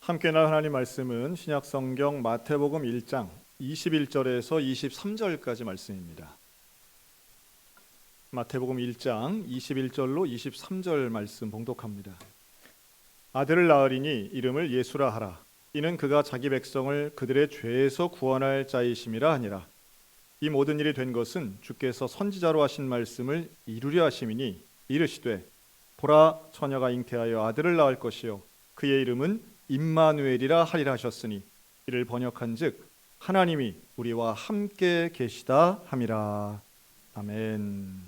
함께 나눌 하나님 말씀은 신약성경 마태복음 1장 21절에서 23절까지 말씀입니다. 마태복음 1장 21절로 23절 말씀 봉독합니다. 아들을 낳으리니 이름을 예수라 하라. 이는 그가 자기 백성을 그들의 죄에서 구원할 자이심이라 하니라. 이 모든 일이 된 것은 주께서 선지자로 하신 말씀을 이루려 하심이니 이르시되 보라 처녀가 잉태하여 아들을 낳을 것이요 그의 이름은 임마누엘이라 하리라 하셨으니 이를 번역한즉 하나님이 우리와 함께 계시다 함이라. 아멘.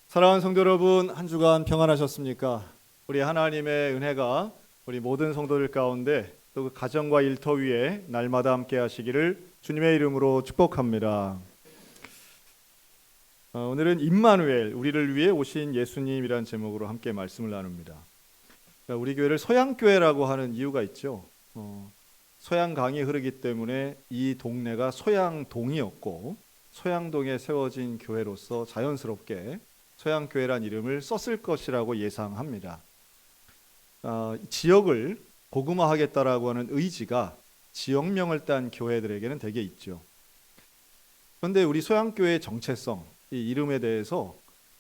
사랑하는 성도 여러분, 한 주간 평안하셨습니까? 우리 하나님의 은혜가 우리 모든 성도들 가운데 또 그 가정과 일터 위에 날마다 함께 하시기를 주님의 이름으로 축복합니다. 오늘은 임마누엘, 우리를 위해 오신 예수님이라는 제목으로 함께 말씀을 나눕니다. 우리 교회를 소양교회라고 하는 이유가 있죠. 소양강이 흐르기 때문에 이 동네가 소양동이었고 소양동에 세워진 교회로서 자연스럽게 소양교회란 이름을 썼을 것이라고 예상합니다. 지역을 복음화하겠다라고 하는 의지가 지역명을 딴 교회들에게는 되게 있죠. 그런데 우리 소양교회의 정체성, 이 이름에 대해서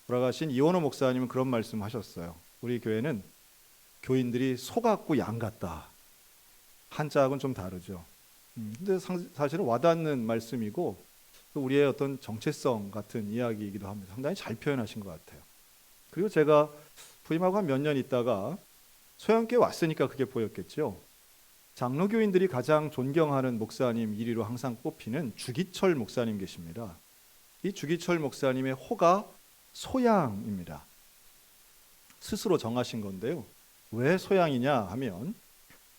돌아가신 이원호 목사님은 그런 말씀하셨어요. 우리 교회는 교인들이 소 같고 양 같다. 한자하고는 좀 다르죠. 근데 사실은 와닿는 말씀이고 또 우리의 어떤 정체성 같은 이야기이기도 합니다. 상당히 잘 표현하신 것 같아요. 그리고 제가 부임하고 한 몇 년 있다가 소양교회 왔으니까 그게 보였겠죠. 장로교인들이 가장 존경하는 목사님 1위로 항상 꼽히는 주기철 목사님 계십니다. 이 주기철 목사님의 호가 소양입니다. 스스로 정하신 건데요. 왜 소양이냐 하면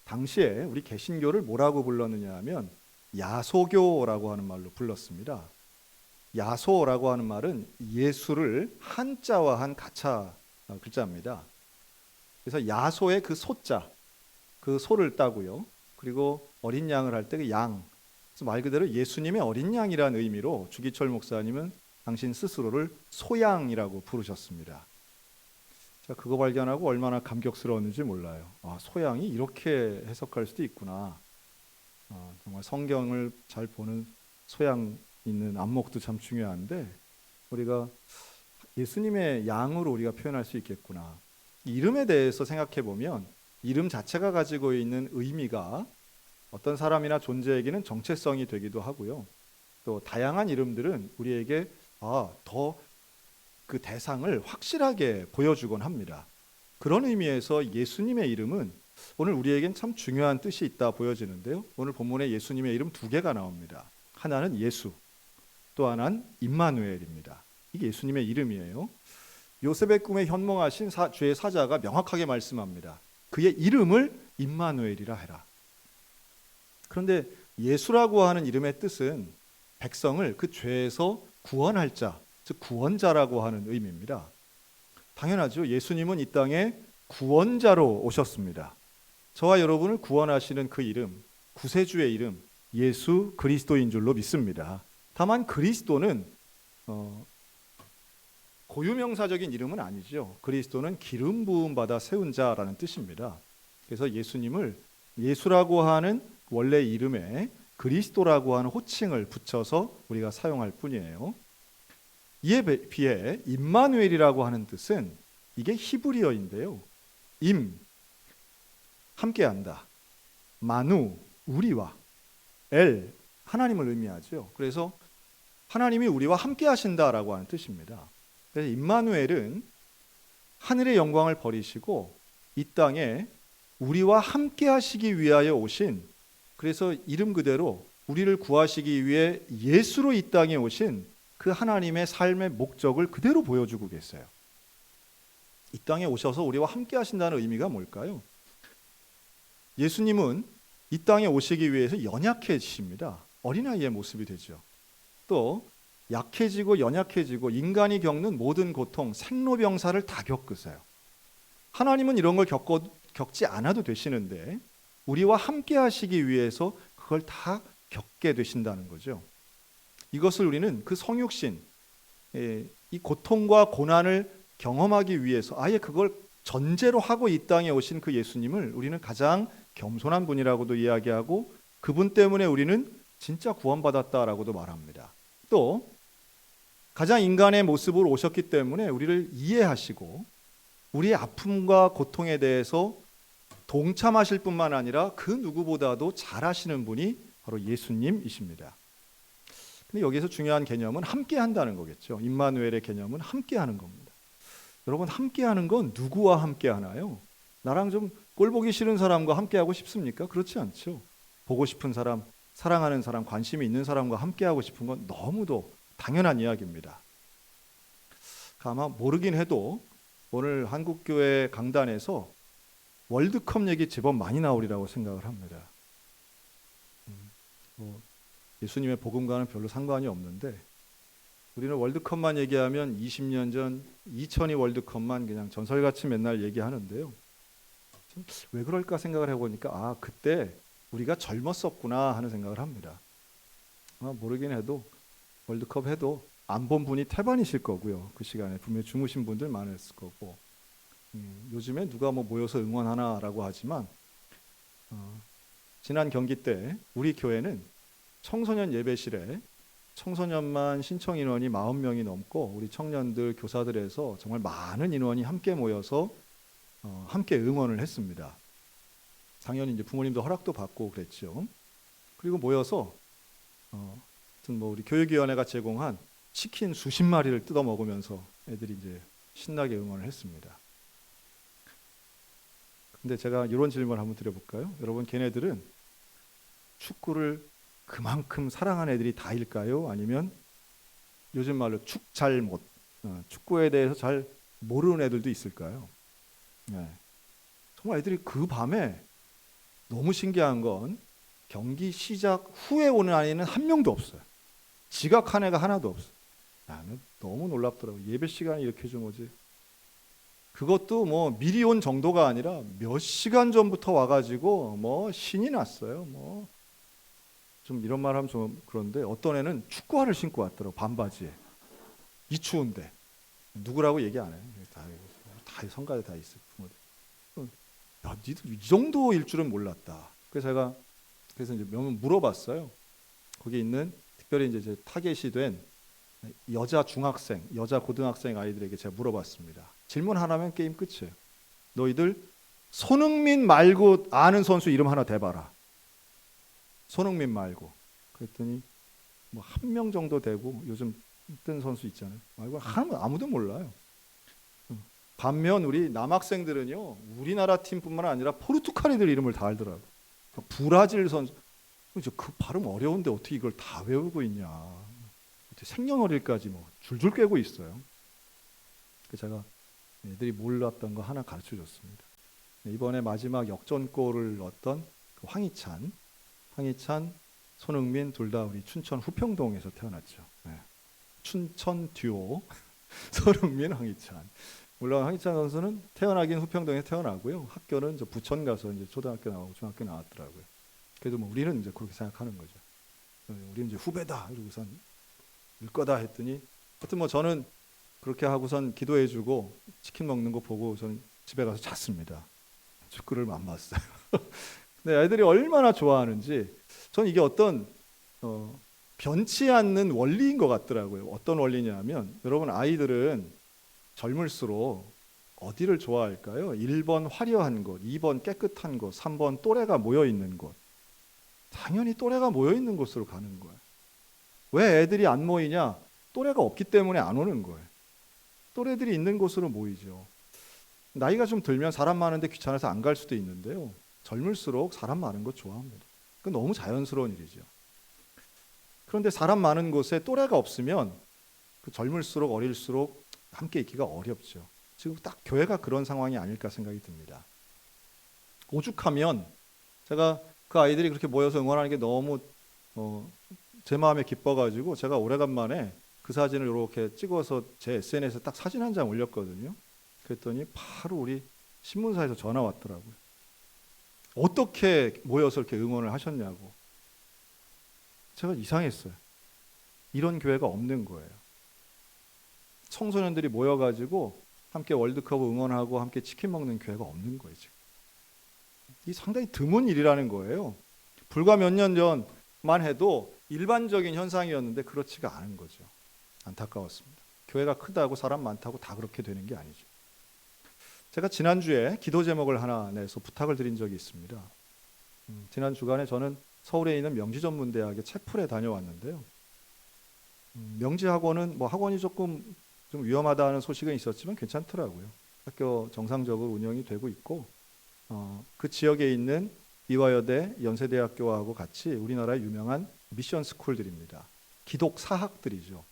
당시에 우리 개신교를 뭐라고 불렀느냐 하면 야소교라고 하는 말로 불렀습니다. 야소라고 하는 말은 예수를 한자화한 가차 글자입니다. 그래서 야소의 그 소자, 그 소를 따고요. 그리고 어린 양을 할 때 그 양, 그래서 말 그대로 예수님의 어린 양이라는 의미로 주기철 목사님은 당신 스스로를 소양이라고 부르셨습니다. 그거 발견하고 얼마나 감격스러웠는지 몰라요. 소양이 이렇게 해석할 수도 있구나. 정말 성경을 잘 보는 소양 있는 안목도 참 중요한데 우리가 예수님의 양으로 우리가 표현할 수 있겠구나. 이름에 대해서 생각해 보면 이름 자체가 가지고 있는 의미가 어떤 사람이나 존재에게는 정체성이 되기도 하고요. 또 다양한 이름들은 우리에게 더 그 대상을 확실하게 보여주곤 합니다. 그런 의미에서 예수님의 이름은 오늘 우리에겐 참 중요한 뜻이 있다 보여지는데요. 오늘 본문에 예수님의 이름 두 개가 나옵니다. 하나는 예수, 또 하나는 임마누엘입니다. 이게 예수님의 이름이에요. 요셉의 꿈에 현몽하신 주의 사자가 명확하게 말씀합니다. 그의 이름을 임마누엘이라 해라. 그런데 예수라고 하는 이름의 뜻은 백성을 그 죄에서 구원할 자, 즉 구원자라고 하는 의미입니다. 당연하죠. 예수님은 이 땅에 구원자로 오셨습니다. 저와 여러분을 구원하시는 그 이름, 구세주의 이름 예수 그리스도인 줄로 믿습니다. 다만 그리스도는 고유명사적인 이름은 아니죠. 그리스도는 기름 부음 받아 세운 자라는 뜻입니다. 그래서 예수님을 예수라고 하는 원래 이름에 그리스도라고 하는 호칭을 붙여서 우리가 사용할 뿐이에요. 이에 비해 임마누엘이라고 하는 뜻은 이게 히브리어인데요. 임, 함께한다. 마누, 우리와. 엘, 하나님을 의미하죠. 그래서 하나님이 우리와 함께 하신다라고 하는 뜻입니다. 그래서 임마누엘은 하늘의 영광을 버리시고 이 땅에 우리와 함께 하시기 위하여 오신, 그래서 이름 그대로 우리를 구하시기 위해 예수로 이 땅에 오신 그 하나님의 삶의 목적을 그대로 보여주고 계세요. 이 땅에 오셔서 우리와 함께 하신다는 의미가 뭘까요? 예수님은 이 땅에 오시기 위해서 연약해지십니다. 어린아이의 모습이 되죠. 또 약해지고 연약해지고 인간이 겪는 모든 고통, 생로병사를 다 겪으세요. 하나님은 이런 걸 겪지 않아도 되시는데 우리와 함께 하시기 위해서 그걸 다 겪게 되신다는 거죠. 이것을 우리는 그 성육신, 이 고통과 고난을 경험하기 위해서 아예 그걸 전제로 하고 이 땅에 오신 그 예수님을 우리는 가장 겸손한 분이라고도 이야기하고 그분 때문에 우리는 진짜 구원받았다라고도 말합니다. 또 가장 인간의 모습으로 오셨기 때문에 우리를 이해하시고 우리의 아픔과 고통에 대해서 동참하실 뿐만 아니라 그 누구보다도 잘 아시는 분이 바로 예수님이십니다. 근데 여기서 중요한 개념은 함께 한다는 거겠죠. 임마누엘의 개념은 함께 하는 겁니다. 여러분, 함께 하는 건 누구와 함께 하나요? 나랑 좀 꼴 보기 싫은 사람과 함께 하고 싶습니까? 그렇지 않죠. 보고 싶은 사람, 사랑하는 사람, 관심이 있는 사람과 함께 하고 싶은 건 너무도 당연한 이야기입니다. 아마 모르긴 해도 오늘 한국교회 강단에서 월드컵 얘기 제법 많이 나오리라고 생각을 합니다. 예수님의 복음과는 별로 상관이 없는데 우리는 월드컵만 얘기하면 20년 전 2002 월드컵만 그냥 전설같이 맨날 얘기하는데요. 왜 그럴까 생각을 해보니까 그때 우리가 젊었었구나 하는 생각을 합니다. 모르긴 해도 월드컵 해도 안 본 분이 태반이실 거고요. 그 시간에 분명히 주무신 분들 많았을 거고 요즘에 누가 모여서 응원하나라고 하지만 지난 경기 때 우리 교회는 청소년 예배실에 청소년만 신청 인원이 40명이 넘고 우리 청년들 교사들에서 정말 많은 인원이 함께 모여서 함께 응원을 했습니다. 당연히 이제 부모님도 허락도 받고 그랬죠. 그리고 모여서 우리 교육위원회가 제공한 치킨 수십 마리를 뜯어 먹으면서 애들이 이제 신나게 응원을 했습니다. 근데 제가 이런 질문을 한번 드려볼까요? 여러분, 걔네들은 축구를 그만큼 사랑하는 애들이 다일까요? 아니면 요즘 말로 축잘못, 축구에 대해서 잘 모르는 애들도 있을까요? 네. 정말 애들이 그 밤에 너무 신기한 건 경기 시작 후에 오는 아이는 한 명도 없어요. 지각한 애가 하나도 없어요. 너무 놀랍더라고요. 예배 시간에 이렇게 준 거지. 그것도 미리 온 정도가 아니라 몇 시간 전부터 와가지고 신이 났어요. 좀 이런 말 하면 좀 그런데 어떤 애는 축구화를 신고 왔더라고. 반바지에. 이 추운데. 누구라고 얘기 안 해요. 다 성가대 다 있어요. 야, 니도 이 정도일 줄은 몰랐다. 그래서 이제 물어봤어요. 거기 있는 특별히 이제 타겟이 된 여자 중학생, 여자 고등학생 아이들에게 제가 물어봤습니다. 질문 하나면 게임 끝이에요. 너희들 손흥민 말고 아는 선수 이름 하나 대봐라. 손흥민 말고. 그랬더니 한 명 정도 되고 요즘 뜬 선수 있잖아요. 말고 아무도 몰라요. 반면 우리 남학생들은요, 우리나라 팀뿐만 아니라 포르투갈 애들 이름을 다 알더라고요. 브라질 선수, 그 발음 어려운데 어떻게 이걸 다 외우고 있냐. 생년월일까지 줄줄 꿰고 있어요. 그래서 제가 애들이 몰랐던 거 하나 가르쳐 줬습니다. 이번에 마지막 역전골을 넣었던 황희찬, 손흥민 둘 다 우리 춘천 후평동에서 태어났죠. 춘천 듀오 손흥민, 황희찬. 물론 황희찬 선수는 태어나긴 후평동에 태어나고요. 학교는 부천 가서 이제 초등학교 나오고 중학교 나왔더라고요. 그래도 우리는 이제 그렇게 생각하는 거죠. 우리는 이제 후배다 이러고선 일 거다 했더니 하여튼 저는 그렇게 하고선 기도해주고 치킨 먹는 거 보고 저는 집에 가서 잤습니다. 축구를 안 봤어요. 근데 아이들이 얼마나 좋아하는지 저는 이게 어떤 변치 않는 원리인 것 같더라고요. 어떤 원리냐면 여러분, 아이들은 젊을수록 어디를 좋아할까요? 1번 화려한 곳, 2번 깨끗한 곳, 3번 또래가 모여있는 곳. 당연히 또래가 모여있는 곳으로 가는 거예요. 왜 애들이 안 모이냐? 또래가 없기 때문에 안 오는 거예요. 또래들이 있는 곳으로 모이죠. 나이가 좀 들면 사람 많은데 귀찮아서 안 갈 수도 있는데요. 젊을수록 사람 많은 것 좋아합니다. 그건 너무 자연스러운 일이죠. 그런데 사람 많은 곳에 또래가 없으면 젊을수록 어릴수록 함께 있기가 어렵죠. 지금 딱 교회가 그런 상황이 아닐까 생각이 듭니다. 오죽하면 제가 그 아이들이 그렇게 모여서 응원하는 게 너무 제 마음에 기뻐가지고 제가 오래간만에 그 사진을 이렇게 찍어서 제 SNS에 딱 사진 한 장 올렸거든요. 그랬더니 바로 우리 신문사에서 전화 왔더라고요. 어떻게 모여서 이렇게 응원을 하셨냐고. 제가 이상했어요. 이런 교회가 없는 거예요. 청소년들이 모여가지고 함께 월드컵 응원하고 함께 치킨 먹는 교회가 없는 거예요, 지금. 이 상당히 드문 일이라는 거예요. 불과 몇 년 전만 해도 일반적인 현상이었는데 그렇지가 않은 거죠. 안타까웠습니다. 교회가 크다고 사람 많다고 다 그렇게 되는 게 아니죠. 제가 지난주에 기도 제목을 하나 내서 부탁을 드린 적이 있습니다. 지난 주간에 저는 서울에 있는 명지전문대학의 채플에 다녀왔는데요. 명지학원은 뭐 학원이 조금 좀 위험하다는 소식은 있었지만 괜찮더라고요. 학교 정상적으로 운영이 되고 있고 그 지역에 있는 이화여대, 연세대학교하고 같이 우리나라의 유명한 미션 스쿨들입니다. 기독 사학들이죠.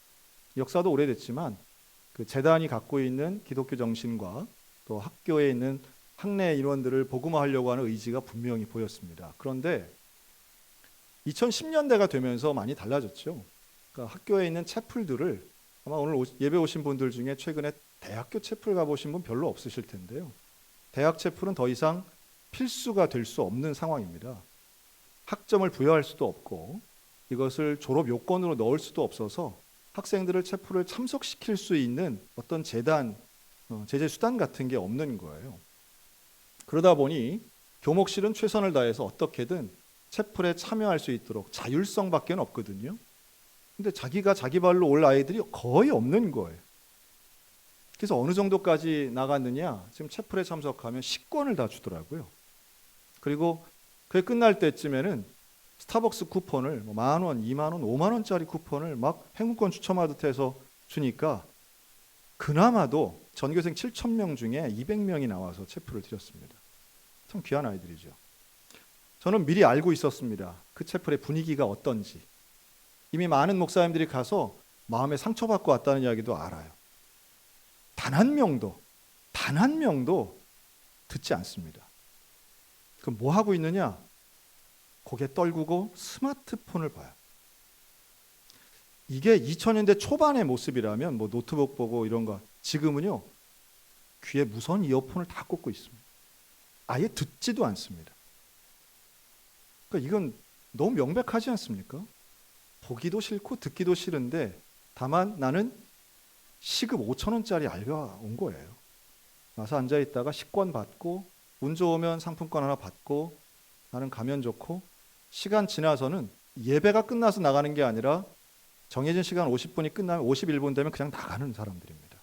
역사도 오래됐지만 그 재단이 갖고 있는 기독교 정신과 또 학교에 있는 학내 인원들을 복음화하려고 하는 의지가 분명히 보였습니다. 그런데 2010년대가 되면서 많이 달라졌죠. 그러니까 학교에 있는 채플들을 아마 오늘 예배 오신 분들 중에 최근에 대학교 채플 가보신 분 별로 없으실 텐데요. 대학 채플은 더 이상 필수가 될 수 없는 상황입니다. 학점을 부여할 수도 없고 이것을 졸업 요건으로 넣을 수도 없어서 학생들을 채플을 참석시킬 수 있는 어떤 재단, 제재 수단 같은 게 없는 거예요. 그러다 보니 교목실은 최선을 다해서 어떻게든 채플에 참여할 수 있도록 자율성밖에 없거든요. 근데 자기가 자기 발로 올 아이들이 거의 없는 거예요. 그래서 어느 정도까지 나갔느냐, 지금 채플에 참석하면 식권을 다 주더라고요. 그리고 그게 끝날 때쯤에는 스타벅스 쿠폰을 10,000원, 20,000원, 50,000원짜리 쿠폰을 막 행운권 추첨하듯 해서 주니까 그나마도 전교생 7,000명 중에 200명이 나와서 채플을 드렸습니다. 참 귀한 아이들이죠. 저는 미리 알고 있었습니다. 그 채플의 분위기가 어떤지. 이미 많은 목사님들이 가서 마음에 상처받고 왔다는 이야기도 알아요. 단 한 명도 듣지 않습니다. 그럼 뭐 하고 있느냐? 고개 떨구고 스마트폰을 봐요. 이게 2000년대 초반의 모습이라면 뭐 노트북 보고 이런 거, 지금은요 귀에 무선 이어폰을 다 꽂고 있습니다. 아예 듣지도 않습니다. 그러니까 이건 너무 명백하지 않습니까? 보기도 싫고 듣기도 싫은데 다만 나는 시급 5,000원짜리 알바 온 거예요. 와서 앉아있다가 식권 받고 운 좋으면 상품권 하나 받고 나는 가면 좋고, 시간 지나서는 예배가 끝나서 나가는 게 아니라 정해진 시간 50분이 끝나면 51분 되면 그냥 나가는 사람들입니다.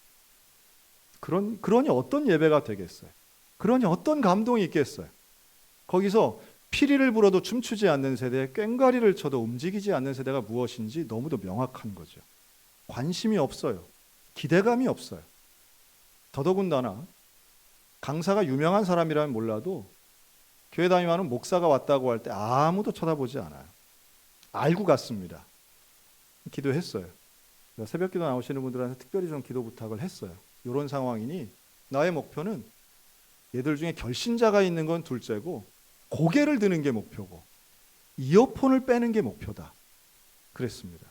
그러니 어떤 예배가 되겠어요? 그러니 어떤 감동이 있겠어요? 거기서 피리를 불어도 춤추지 않는 세대, 꽹과리를 쳐도 움직이지 않는 세대가 무엇인지 너무도 명확한 거죠. 관심이 없어요. 기대감이 없어요. 더더군다나 강사가 유명한 사람이라면 몰라도 교회 다니면 목사가 왔다고 할 때 아무도 쳐다보지 않아요. 알고 갔습니다. 기도했어요. 새벽 기도 나오시는 분들한테 특별히 좀 기도 부탁을 했어요. 이런 상황이니 나의 목표는 얘들 중에 결신자가 있는 건 둘째고 고개를 드는 게 목표고 이어폰을 빼는 게 목표다. 그랬습니다.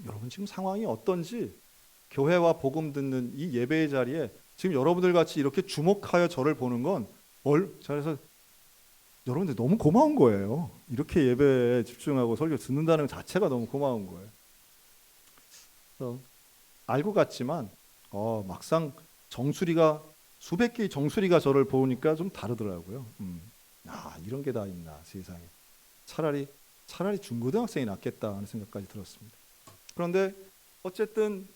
여러분 지금 상황이 어떤지, 교회와 복음 듣는 이 예배의 자리에 지금 여러분들 같이 이렇게 주목하여 저를 보는 건 그래서 여러분들 너무 고마운 거예요. 이렇게 예배에 집중하고 설교 듣는다는 것 자체가 너무 고마운 거예요. 그래서 알고 갔지만 막상 정수리가 수백 개의 정수리가 저를 보니까 좀 다르더라고요. 이런 게 다 있나 세상에. 차라리 중고등학생이 낫겠다 하는 생각까지 들었습니다. 그런데 어쨌든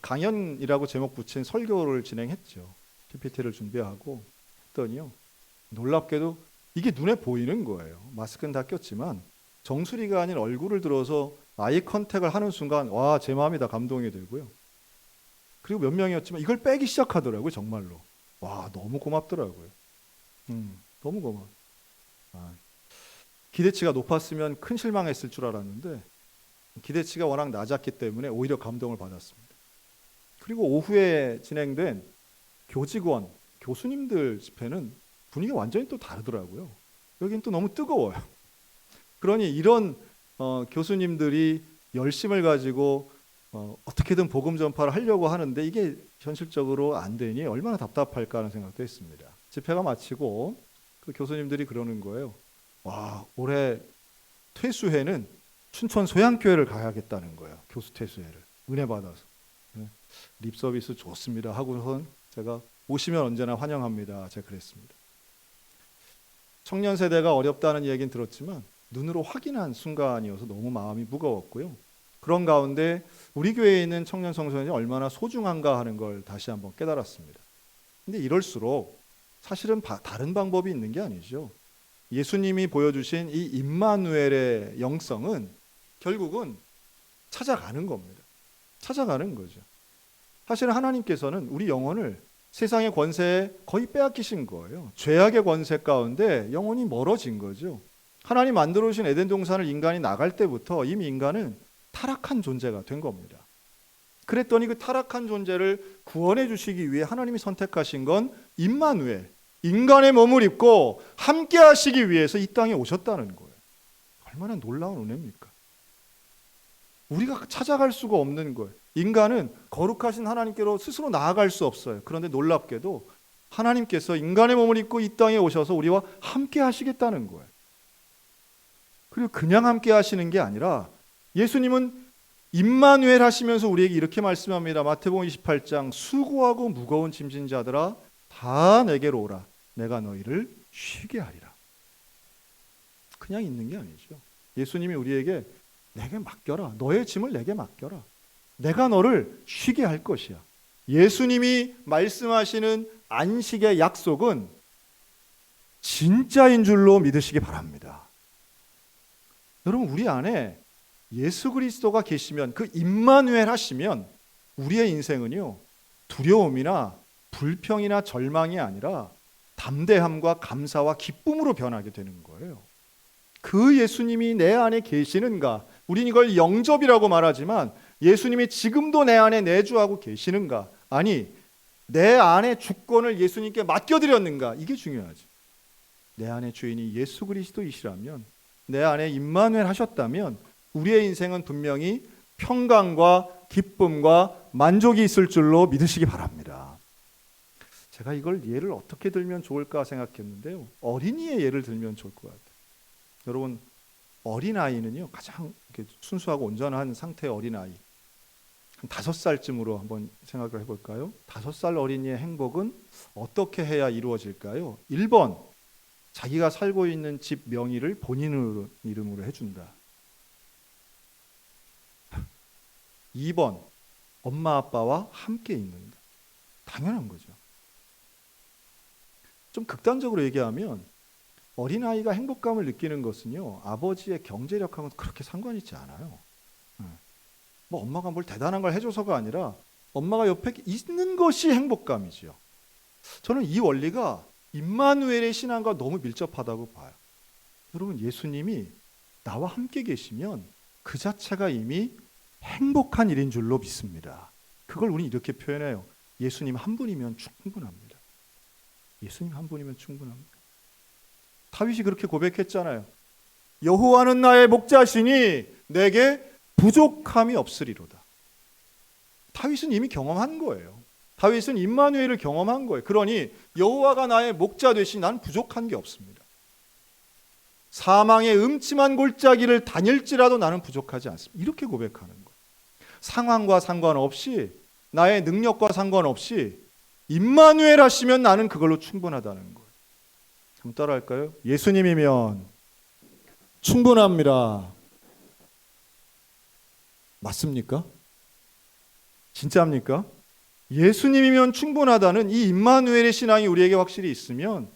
강연이라고 제목 붙인 설교를 진행했죠. PPT를 준비하고 했더니요, 놀랍게도 이게 눈에 보이는 거예요. 마스크는 다 꼈지만 정수리가 아닌 얼굴을 들어서 아이 컨택을 하는 순간 와, 제 마음이 다 감동이 되고요. 그리고 몇 명이었지만 이걸 빼기 시작하더라고요. 정말로. 와, 너무 고맙더라고요. 너무 고마워. 기대치가 높았으면 큰 실망했을 줄 알았는데 기대치가 워낙 낮았기 때문에 오히려 감동을 받았습니다. 그리고 오후에 진행된 교직원, 교수님들 집회는 분위기가 완전히 또 다르더라고요. 여긴 또 너무 뜨거워요. 그러니 이런 교수님들이 열심을 가지고 어떻게든 복음 전파를 하려고 하는데 이게 현실적으로 안 되니 얼마나 답답할까 하는 생각도 했습니다. 집회가 마치고 그 교수님들이 그러는 거예요. 와, 올해 퇴수회는 춘천 소양교회를 가야겠다는 거예요. 교수 퇴수회를 은혜 받아서. 립서비스 좋습니다 하고선 제가 오시면 언제나 환영합니다. 제가 그랬습니다. 청년 세대가 어렵다는 얘기는 들었지만 눈으로 확인한 순간이어서 너무 마음이 무거웠고요. 그런 가운데 우리 교회에 있는 청년 청소년이 얼마나 소중한가 하는 걸 다시 한번 깨달았습니다. 근데 이럴수록 사실은 다른 방법이 있는 게 아니죠. 예수님이 보여주신 이 임마누엘의 영성은 결국은 찾아가는 겁니다. 찾아가는 거죠. 사실 하나님께서는 우리 영혼을 세상의 권세에 거의 빼앗기신 거예요. 죄악의 권세 가운데 영혼이 멀어진 거죠. 하나님 만들어 주신 에덴 동산을 인간이 나갈 때부터 이미 인간은 타락한 존재가 된 겁니다. 그랬더니 그 타락한 존재를 구원해 주시기 위해 하나님이 선택하신 건 임마누엘, 인간의 몸을 입고 함께 하시기 위해서 이 땅에 오셨다는 거예요. 얼마나 놀라운 은혜입니까? 우리가 찾아갈 수가 없는 거예요. 인간은 거룩하신 하나님께로 스스로 나아갈 수 없어요. 그런데 놀랍게도 하나님께서 인간의 몸을 입고 이 땅에 오셔서 우리와 함께 하시겠다는 거예요. 그리고 그냥 함께 하시는 게 아니라 예수님은 임마누엘 하시면서 우리에게 이렇게 말씀합니다. 마태복음 28장 수고하고 무거운 짐진 자들아 다 내게로 오라. 내가 너희를 쉬게 하리라. 그냥 있는 게 아니죠. 예수님이 우리에게 내게 맡겨라. 너의 짐을 내게 맡겨라. 내가 너를 쉬게 할 것이야. 예수님이 말씀하시는 안식의 약속은 진짜인 줄로 믿으시기 바랍니다. 여러분, 우리 안에 예수 그리스도가 계시면, 그 임마누엘 하시면 우리의 인생은요, 두려움이나 불평이나 절망이 아니라 담대함과 감사와 기쁨으로 변하게 되는 거예요. 그 예수님이 내 안에 계시는가? 우린 이걸 영접이라고 말하지만 예수님이 지금도 내 안에 내주하고 계시는가? 아니, 내 안에 주권을 예수님께 맡겨드렸는가? 이게 중요하지. 내 안에 주인이 예수 그리스도이시라면, 내 안에 임마누엘 하셨다면 우리의 인생은 분명히 평강과 기쁨과 만족이 있을 줄로 믿으시기 바랍니다. 제가 이걸 예를 어떻게 들면 좋을까 생각했는데요. 어린이의 예를 들면 좋을 것 같아요. 여러분, 어린아이는요, 가장 순수하고 온전한 상태의 어린아이, 한 5살쯤으로 한번 생각을 해볼까요? 5살 어린이의 행복은 어떻게 해야 이루어질까요? 1번, 자기가 살고 있는 집 명의를 본인 이름으로 해준다. 2번, 엄마 아빠와 함께 있는다. 당연한 거죠. 좀 극단적으로 얘기하면 어린아이가 행복감을 느끼는 것은요, 아버지의 경제력하고는 그렇게 상관이 있지 않아요. 뭐 엄마가 뭘 대단한 걸 해줘서가 아니라 엄마가 옆에 있는 것이 행복감이죠. 저는 이 원리가 임마누엘의 신앙과 너무 밀접하다고 봐요. 여러분, 예수님이 나와 함께 계시면 그 자체가 이미 행복한 일인 줄로 믿습니다. 그걸 우리는 이렇게 표현해요. 예수님 한 분이면 충분합니다. 예수님 한 분이면 충분합니다. 다윗이 그렇게 고백했잖아요. 여호와는 나의 목자시니 내게 부족함이 없으리로다. 다윗은 이미 경험한 거예요. 다윗은 임마누엘을 경험한 거예요. 그러니 여호와가 나의 목자 되시니 나는 부족한 게 없습니다. 사망의 음침한 골짜기를 다닐지라도 나는 부족하지 않습니다. 이렇게 고백하는 거예요. 상황과 상관없이, 나의 능력과 상관없이 임마누엘 하시면 나는 그걸로 충분하다는 거예요. 한번 따라할까요? 예수님이면 충분합니다. 맞습니까? 진짜입니까? 예수님이면 충분하다는 이 임마누엘의 신앙이 우리에게 확실히 있으면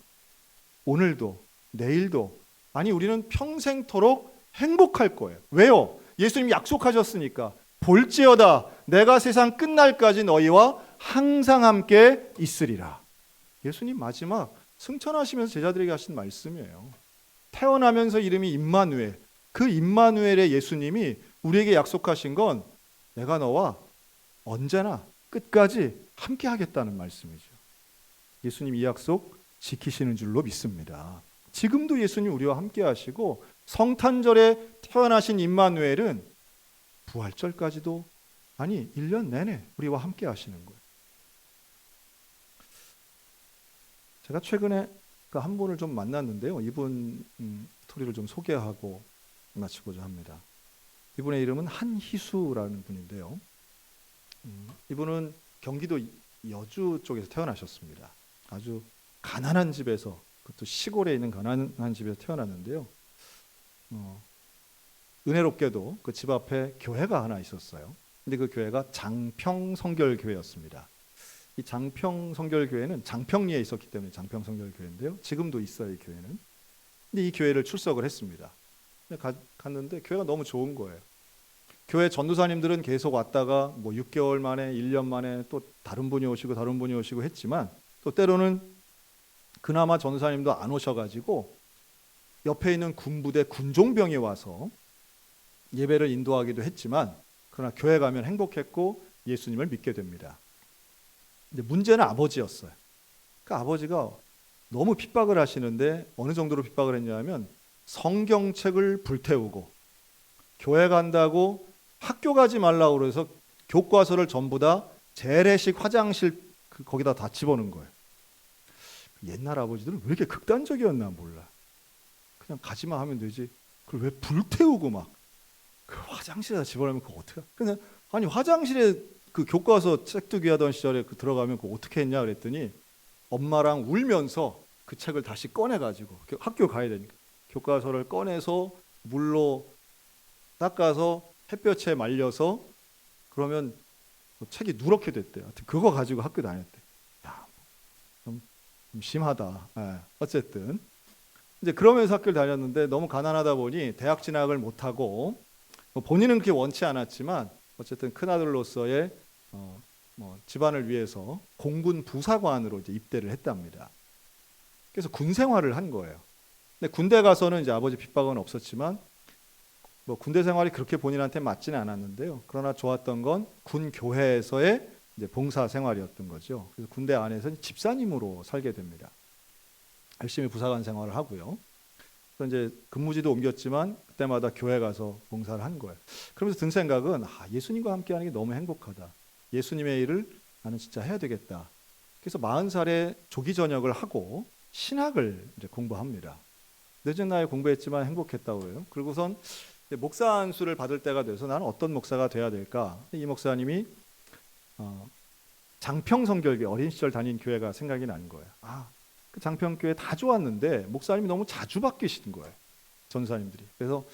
오늘도 내일도, 아니 우리는 평생토록 행복할 거예요. 왜요? 예수님이 약속하셨으니까. 볼지어다 내가 세상 끝날까지 너희와 항상 함께 있으리라. 예수님 마지막 승천하시면서 제자들에게 하신 말씀이에요. 태어나면서 이름이 임마누엘, 그 임마누엘의 예수님이 우리에게 약속하신 건 내가 너와 언제나 끝까지 함께 하겠다는 말씀이죠. 예수님 이 약속 지키시는 줄로 믿습니다. 지금도 예수님 우리와 함께 하시고 성탄절에 태어나신 임마누엘은 부활절까지도, 아니 1년 내내 우리와 함께 하시는 거예요. 제가 최근에 한 분을 좀 만났는데요. 이분 스토리를 좀 소개하고 마치고자 합니다. 이분의 이름은 한희수라는 분인데요. 이분은 경기도 여주 쪽에서 태어나셨습니다. 아주 가난한 집에서 그것도 시골에 있는 가난한 집에서 태어났는데요. 은혜롭게도 그 집 앞에 교회가 하나 있었어요. 근데 그 교회가 장평 성결교회였습니다. 이 장평 성결교회는 장평리에 있었기 때문에 장평 성결교회인데요. 지금도 있어요, 이 교회는. 근데 이 교회를 출석을 했습니다. 갔는데 교회가 너무 좋은 거예요. 교회 전도사님들은 계속 왔다가 뭐 6개월 만에 1년 만에 또 다른 분이 오시고 했지만 또 때로는 그나마 전도사님도 안 오셔가지고 옆에 있는 군부대 군종병이 와서 예배를 인도하기도 했지만 그러나 교회 가면 행복했고 예수님을 믿게 됩니다. 근데 문제는 아버지였어요. 그 아버지가 너무 핍박을 하시는데 어느 정도로 핍박을 했냐면 성경책을 불태우고 교회 간다고 학교 가지 말라고 그래서 교과서를 전부 다 재래식 화장실 거기다 다 집어넣은 거예요. 옛날 아버지들은 왜 이렇게 극단적이었나 몰라. 그냥 가지마 하면 되지. 그걸 왜 불태우고 막 그 화장실에다 집어넣으면 그거 어떻게? 그냥 아니 화장실에 그 교과서 책두기 하던 시절에 그 들어가면 그거 어떻게 했냐 그랬더니 엄마랑 울면서 그 책을 다시 꺼내가지고 학교 가야 되니까 교과서를 꺼내서 물로 닦아서 햇볕에 말려서 그러면 책이 누렇게 됐대요. 하여튼 그거 가지고 학교 다녔대. 야, 좀 심하다. 네, 어쨌든 이제 그러면서 학교를 다녔는데 너무 가난하다 보니 대학 진학을 못하고 본인은 그렇게 원치 않았지만 어쨌든 큰아들로서의 집안을 위해서 공군 부사관으로 이제 입대를 했답니다. 그래서 군 생활을 한 거예요. 근데 군대 가서는 이제 아버지 핍박은 없었지만 뭐 군대 생활이 그렇게 본인한테 맞지는 않았는데요. 그러나 좋았던 건 군 교회에서의 이제 봉사 생활이었던 거죠. 그래서 군대 안에서 집사님으로 살게 됩니다. 열심히 부사관 생활을 하고요. 그래서 이제 근무지도 옮겼지만 그때마다 교회 가서 봉사를 한 거예요. 그러면서 든 생각은 예수님과 함께하는 게 너무 행복하다. 예수님의 일을 나는 진짜 해야 되겠다. 그래서 40살에 조기 전역을 하고 신학을 이제 공부합니다. 늦은 나이에 공부했지만 행복했다고 해요. 그리고선 목사 안수를 받을 때가 돼서 나는 어떤 목사가 돼야 될까? 이 목사님이 장평성결교회 어린 시절 다닌 교회가 생각이 난 거예요. 그 장평교회 다 좋았는데 목사님이 너무 자주 바뀌신 거예요. 전사님들이. 그래서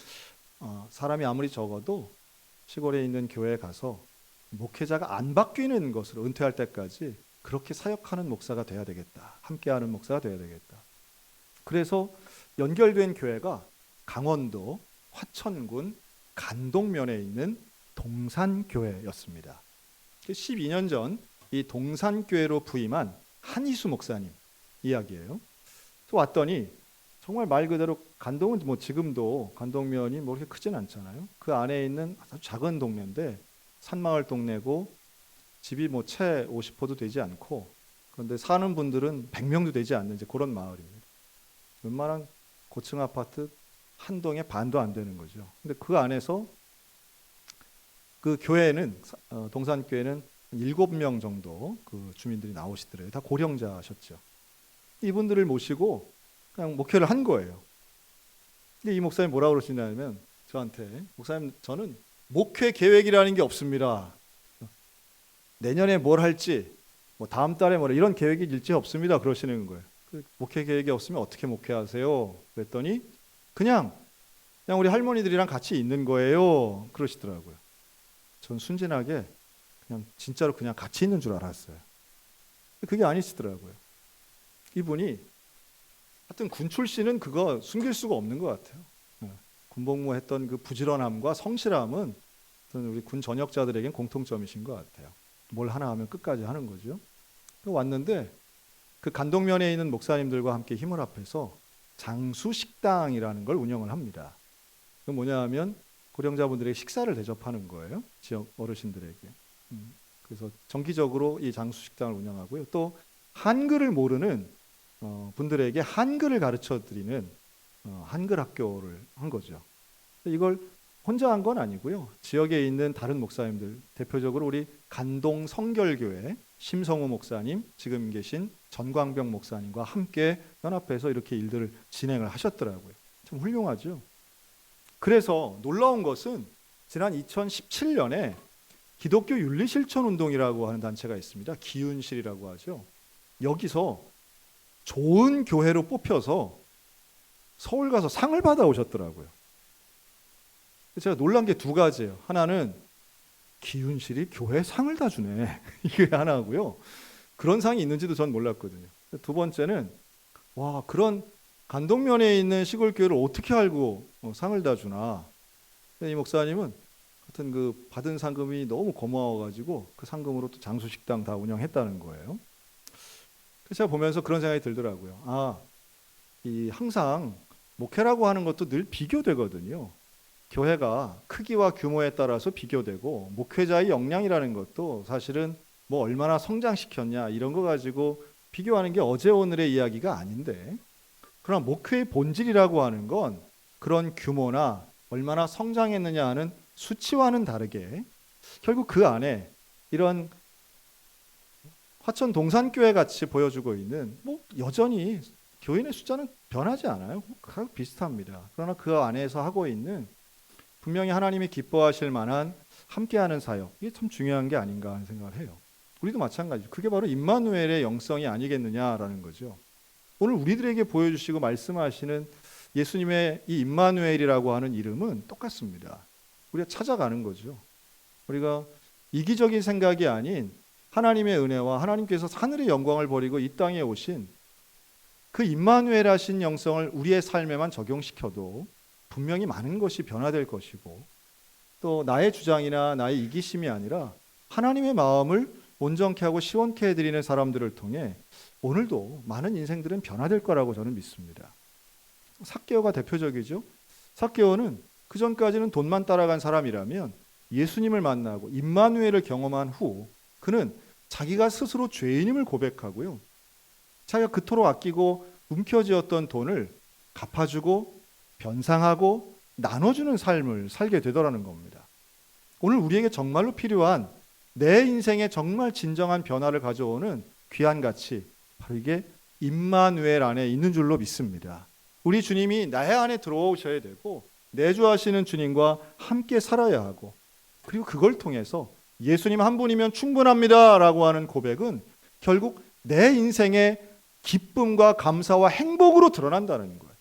사람이 아무리 적어도 시골에 있는 교회에 가서 목회자가 안 바뀌는 것으로 은퇴할 때까지 그렇게 사역하는 목사가 돼야 되겠다. 함께하는 목사가 돼야 되겠다. 그래서 연결된 교회가 강원도 화천군 간동면에 있는 동산교회였습니다. 12년 전 이 동산교회로 부임한 한희수 목사님 이야기예요. 왔더니 정말 말 그대로 간동은 뭐 지금도 간동면이 뭐 그렇게 크진 않잖아요. 그 안에 있는 아주 작은 동네인데 산마을 동네고 집이 뭐 채 50호도 되지 않고 그런데 사는 분들은 100명도 되지 않는 이제 그런 마을입니다. 웬만한 고층 아파트 한 동에 반도 안 되는 거죠. 근데 그 안에서 그 교회는 동산교회는 7명 정도 그 주민들이 나오시더래요. 다 고령자셨죠. 이분들을 모시고 그냥 목회를 한 거예요. 근데 이 목사님 뭐라고 그러시냐면 저한테 목사님 저는 목회 계획이라는 게 없습니다. 내년에 뭘 할지 뭐 다음 달에 뭐 이런 계획이 일체 없습니다. 그러시는 거예요. 목회 계획이 없으면 어떻게 목회하세요? 그랬더니 그냥 우리 할머니들이랑 같이 있는 거예요. 그러시더라고요. 전 순진하게 그냥 진짜로 그냥 같이 있는 줄 알았어요. 그게 아니시더라고요. 이분이 하여튼 군 출신은 그거 숨길 수가 없는 것 같아요. 군복무했던 그 부지런함과 성실함은 우리 군 전역자들에겐 공통점이신 것 같아요. 뭘 하나 하면 끝까지 하는 거죠. 왔는데 그 간동면에 있는 목사님들과 함께 힘을 합해서 장수식당이라는 걸 운영을 합니다. 그 뭐냐 하면 고령자분들에게 식사를 대접하는 거예요. 지역 어르신들에게. 그래서 정기적으로 이 장수식당을 운영하고요. 또 한글을 모르는 분들에게 한글을 가르쳐 드리는 한글 학교를 한 거죠. 이걸 혼자 한 건 아니고요. 지역에 있는 다른 목사님들, 대표적으로 우리 간동 성결교회 심성우 목사님, 지금 계신 전광병 목사님과 함께 연합해서 이렇게 일들을 진행을 하셨더라고요. 참 훌륭하죠. 그래서 놀라운 것은 지난 2017년에 기독교 윤리실천운동이라고 하는 단체가 있습니다. 기윤실이라고 하죠. 여기서 좋은 교회로 뽑혀서 서울 가서 상을 받아오셨더라고요. 제가 놀란 게 두 가지예요. 하나는 기윤실이 교회 상을 다 주네. 이게 하나고요. 그런 상이 있는지도 전 몰랐거든요. 두 번째는 와, 그런 간동면에 있는 시골 교회를 어떻게 알고 상을 다 주나. 이 목사님은 하여튼 그 받은 상금이 너무 고마워가지고 그 상금으로 또 장수식당 다 운영했다는 거예요. 그래서 제가 보면서 그런 생각이 들더라고요. 아, 이 항상 목회라고 하는 것도 늘 비교되거든요. 교회가 크기와 규모에 따라서 비교되고 목회자의 역량이라는 것도 사실은 뭐 얼마나 성장시켰냐 이런 거 가지고 비교하는 게 어제 오늘의 이야기가 아닌데, 그러나 목회의 본질이라고 하는 건 그런 규모나 얼마나 성장했느냐 하는 수치와는 다르게 결국 그 안에 이런 화천 동산교회 같이 보여주고 있는 뭐 여전히 교인의 숫자는 변하지 않아요. 각 비슷합니다. 그러나 그 안에서 하고 있는 분명히 하나님이 기뻐하실 만한 함께하는 사역, 이게 참 중요한 게 아닌가 하는 생각을 해요. 우리도 마찬가지죠. 그게 바로 임마누엘의 영성이 아니겠느냐라는 거죠. 오늘 우리들에게 보여주시고 말씀하시는 예수님의 이 임마누엘이라고 하는 이름은 똑같습니다. 우리가 찾아가는 거죠. 우리가 이기적인 생각이 아닌 하나님의 은혜와 하나님께서 하늘의 영광을 버리고 이 땅에 오신 그 임마누엘 하신 영성을 우리의 삶에만 적용시켜도 분명히 많은 것이 변화될 것이고, 또 나의 주장이나 나의 이기심이 아니라 하나님의 마음을 온전케 하고 시원케 해드리는 사람들을 통해 오늘도 많은 인생들은 변화될 거라고 저는 믿습니다. 삭개오가 대표적이죠. 삭개오는 그 전까지는 돈만 따라간 사람이라면 예수님을 만나고 임마누엘을 경험한 후 그는 자기가 스스로 죄인임을 고백하고요, 자기가 그토록 아끼고 움켜쥐었던 돈을 갚아주고 변상하고 나눠주는 삶을 살게 되더라는 겁니다. 오늘 우리에게 정말로 필요한 내 인생에 정말 진정한 변화를 가져오는 귀한 가치, 바로 이게 임마누엘 안에 있는 줄로 믿습니다. 우리 주님이 나의 안에 들어오셔야 되고 내주하시는 주님과 함께 살아야 하고, 그리고 그걸 통해서 예수님 한 분이면 충분합니다 라고 하는 고백은 결국 내 인생의 기쁨과 감사와 행복으로 드러난다는 거예요.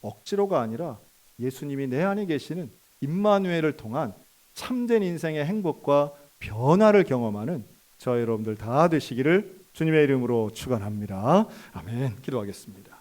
억지로가 아니라 예수님이 내 안에 계시는 임마누엘을 통한 참된 인생의 행복과 변화를 경험하는 저희 여러분들 다 되시기를 주님의 이름으로 축원합니다. 아멘. 기도하겠습니다.